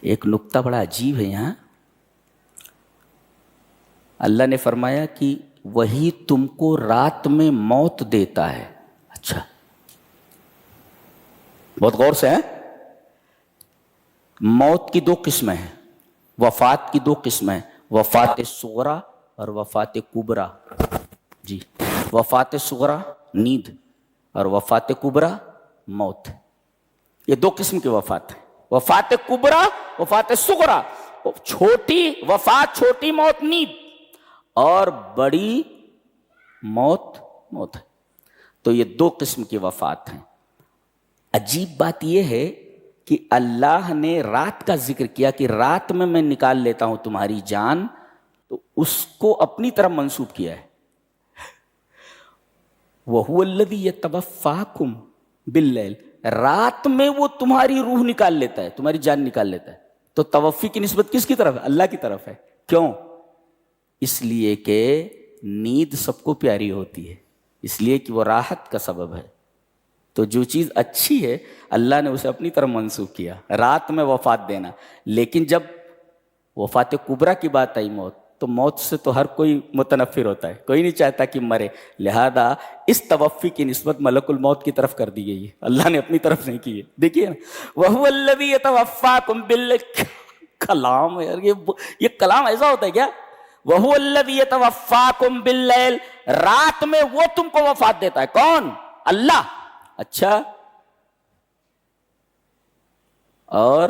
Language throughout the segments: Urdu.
ایک نکتہ بڑا عجیب ہے یہاں. اللہ نے فرمایا کہ وہی تم کو رات میں موت دیتا ہے. اچھا بہت غور سے ہیں. موت کی دو قسمیں ہیں, وفات کی دو قسمیں ہیں, وفات صغرا اور وفات کبرا. جی, وفات صغرا نیند اور وفات کبرا موت. یہ دو قسم کی وفات ہے. وفات کبرا, وفات صغرا, چھوٹی وفات, چھوٹی موت نیند, اور بڑی موت موت ہے. تو یہ دو قسم کی وفات ہیں. عجیب بات یہ ہے کہ اللہ نے رات کا ذکر کیا کہ رات میں نکال لیتا ہوں تمہاری جان, تو اس کو اپنی طرف منسوب کیا ہے. وَهُوَ الَّذِي يَتَوَفَّاكُمْ بِاللَّيْلِ, رات میں وہ تمہاری روح نکال لیتا ہے, تمہاری جان نکال لیتا ہے. تو توفی کی نسبت کس کی طرف ہے؟ اللہ کی طرف ہے. کیوں؟ اس لیے کہ نیند سب کو پیاری ہوتی ہے, اس لیے کہ وہ راحت کا سبب ہے. تو جو چیز اچھی ہے اللہ نے اسے اپنی طرف منسوخ کیا, رات میں وفات دینا. لیکن جب وفات کبرا کی بات آئی, موت, تو موت سے تو ہر کوئی متنفر ہوتا ہے, کوئی نہیں چاہتا کہ مرے. لہذا اس توفی کی نسبت ملک الموت کی طرف کر دی گئی ہے, اللہ نے اپنی طرف نہیں کی ہے. دیکھیے نا, وَهُوَ الَّذِي يَتَوَفَّاكُمْ بِاللَّيْلِ. کلام ہے یار, یہ کلام ایسا ہوتا ہے کیا؟ وَهُوَ الَّذِي يَتَوَفَّاكُمْ بِاللَّيْلِ, رات میں وہ تم کو وفات دیتا ہے. کون؟ اللہ. اچھا, اور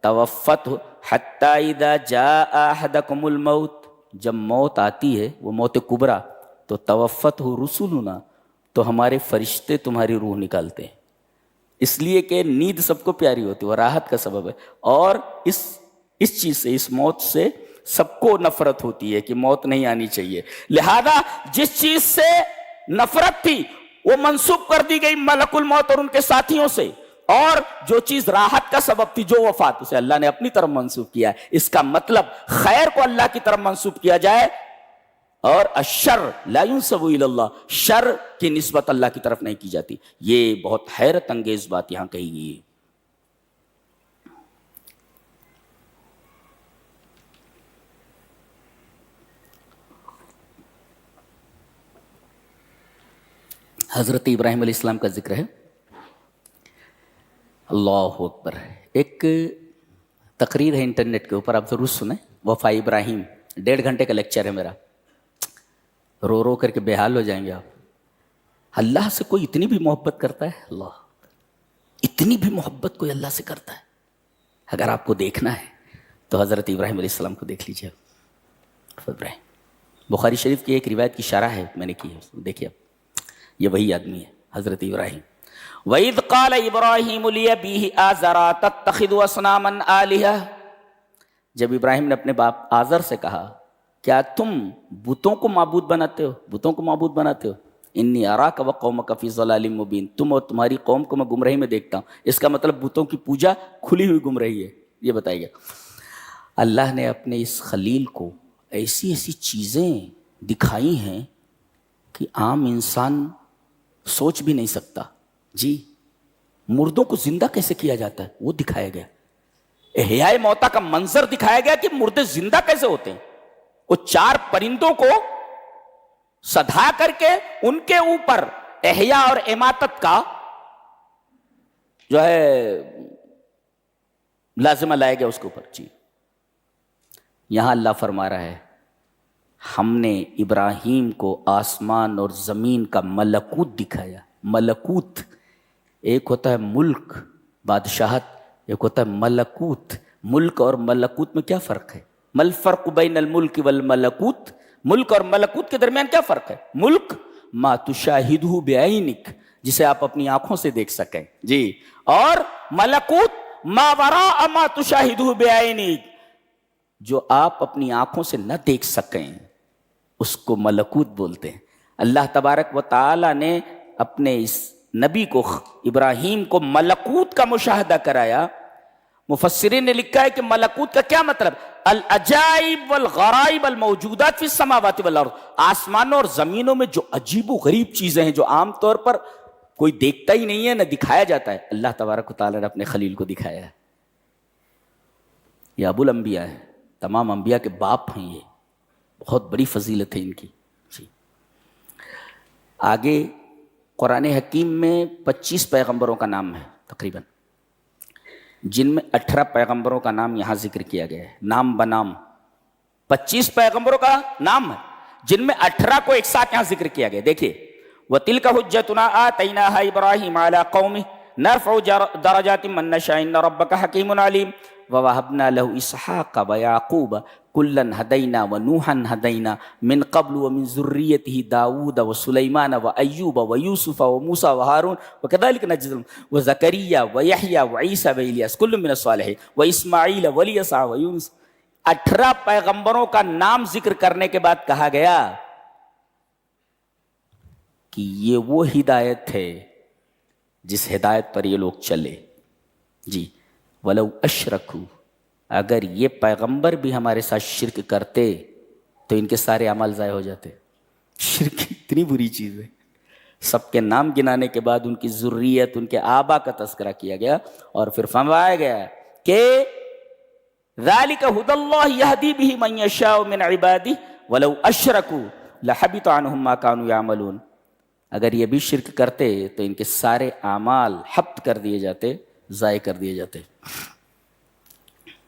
توفت حتی اذا جاء احدکم الموت, جب موت آتی ہے وہ موت کبرا, تو توفت رسولنا, تو ہمارے فرشتے تمہاری روح نکالتے ہیں. اس لیے کہ نیند سب کو پیاری ہوتی ہے, وہ راحت کا سبب ہے. اور اس چیز سے, اس موت سے سب کو نفرت ہوتی ہے کہ موت نہیں آنی چاہیے. لہذا جس چیز سے نفرت تھی وہ منسوب کر دی گئی ملک الموت اور ان کے ساتھیوں سے, اور جو چیز راحت کا سبب تھی, جو وفات, اسے اللہ نے اپنی طرف منسوب کیا ہے. اس کا مطلب خیر کو اللہ کی طرف منسوب کیا جائے, اور الشر لا ينسب الی اللہ, شر کی نسبت اللہ کی طرف نہیں کی جاتی. یہ بہت حیرت انگیز بات یہاں کہی گئی ہے. حضرت ابراہیم علیہ السلام کا ذکر ہے. اللہ اکبر. ایک تقریر ہے انٹرنیٹ کے اوپر, آپ ضرور سنیں, وفا ابراہیم, 1.5 گھنٹے کا لیکچر ہے میرا. رو رو کر کے بے حال ہو جائیں گے آپ. اللہ سے کوئی اتنی بھی محبت کرتا ہے؟ اللہ, اتنی بھی محبت کوئی اللہ سے کرتا ہے؟ اگر آپ کو دیکھنا ہے تو حضرت ابراہیم علیہ السلام کو دیکھ لیجیے. ابراہیم, بخاری شریف کی ایک روایت کی شرح ہے, میں نے کی ہے, دیکھیے آپ. یہ وہی آدمی ہے حضرت ابراہیم. وَإِذْ قَالَ إِبْرَاهِيمُ لِأَبِيهِ آزَرَ تَتَّخِذُ أَصْنَامًا آلِهَةً, جب ابراہیم نے اپنے باپ آزر سے کہا کیا تم بتوں کو معبود بناتے ہو, بتوں کو معبود بناتے ہو؟ انی اراک وقومک فی ضلال مبین, تم اور تمہاری قوم کو میں گمراہی میں دیکھتا ہوں. اس کا مطلب بتوں کی پوجا کھلی ہوئی گمراہی ہے, یہ بتایا گیا. اللہ نے اپنے اس خلیل کو ایسی ایسی چیزیں دکھائی ہیں کہ عام انسان سوچ بھی نہیں سکتا. جی, مردوں کو زندہ کیسے کیا جاتا ہے وہ دکھایا گیا. احیاء موتا کا منظر دکھایا گیا کہ مردے زندہ کیسے ہوتے ہیں. وہ 4 پرندوں کو سدھا کر کے ان کے اوپر احیاء اور اماتت کا جو ہے لازمہ لایا گیا اس کے اوپر. جی, یہاں اللہ فرما رہا ہے ہم نے ابراہیم کو آسمان اور زمین کا ملکوت دکھایا. ملکوت ایک ہوتا ہے ملک, بادشاہت, ایک ہوتا ہے ملکوت. ملک اور ملکوت میں کیا فرق ہے؟ مل فرق بین الملک والملکوت, ملک اور ملکوت کے درمیان کیا فرق ہے؟ ملک ما تشاہدہ بعینک, جسے آپ اپنی آنکھوں سے دیکھ سکیں. جی, اور ملکوت ما وراء ما تشاہدہ بعینک, جو آپ اپنی آنکھوں سے نہ دیکھ سکیں اس کو ملکوت بولتے ہیں. اللہ تبارک و تعالی نے اپنے اس نبی کو, ابراہیم کو, ملکوت کا مشاہدہ کرایا. مفسرین نے لکھا ہے کہ ملکوت کا کیا مطلب؟ العجائب والغرائب الموجودات فی السماوات والارض, آسمانوں اور زمینوں میں جو عجیب و غریب چیزیں ہیں جو عام طور پر کوئی دیکھتا ہی نہیں ہے نہ دکھایا جاتا ہے, اللہ تبارک و تعالی نے اپنے خلیل کو دکھایا ہے. یہ ابو الانبیاء ہے، تمام انبیاء کے باپ ہیں، یہ بہت بڑی فضیلت ہے ان کی جی۔ آگے قرآن حکیم میں 25 پیغمبروں کا نام ہے تقریباً، جن میں 18 پیغمبروں کا نام یہاں ذکر کیا گیا ہے نام بنام۔ 25 پیغمبروں کا نام ہے جن میں 18 کو ایک ساتھ یہاں ذکر کیا گیا۔ دیکھیے وَتِلْكَ حُجَّتُنَا آتَيْنَاهَا إِبْرَاهِيمَ عَلَىٰ قَوْمِهِ نَرْفَعُ دَرَجَاتٍ مَّن نَّشَاءُ إِنَّ رَبَّكَ حَكِيمٌ عَلِيمٌ وَوَهَبْنَا لَهُ إِسْحَاقَ وَيَعْقُوبَ كُلًّا هَدَيْنَا وَنُوحًا هَدَيْنَا مِن قَبْلُ وَمِن ذُرِّيَّتِهِ دَاوُودَ وَسُلَيْمَانَ وَأَيُّوبَ وَيُوسُفَ وَمُوسَىٰ وَهَارُونَ وَكَذَٰلِكَ نَجْزِي وَزَكَرِيَّا وَيَحْيَىٰ وَعِيسَىٰ وَإِلْيَاسَ كُلٌّ مِّنَ الصَّالِحِينَ وَإِسمَاعِيلَ وَالْيَسَعَ وَيُونُسَ۔ 18 پیغمبروں کا نام ذکر کرنے کے بعد کہا گیا کہ یہ وہ ہدایت ہے جس ہدایت پر یہ لوگ چلے جی۔ وَلَوْ أَشْرَكُوا، اگر یہ پیغمبر بھی ہمارے ساتھ شرک کرتے تو ان کے سارے اعمال ضائع ہو جاتے۔ شرک اتنی بری چیز ہے، سب کے نام گنانے کے بعد ان کی ذریت، ان کے آبا کا تذکرہ کیا گیا اور پھر فرمایا گیا کہ ذَلِكَ هُدَى اللَّهِ يَهْدِي بِهِ مَن يَشَاءُ مِنْ عِبَادِهِ وَلَوْ أَشْرَكُوا لَحَبِطَ عَنْهُم مَّا كَانُوا يَعْمَلُونَ۔ اگر یہ بھی شرک کرتے تو ان کے سارے اعمال حبط کر دیے جاتے، ضائع کر دیے جاتے۔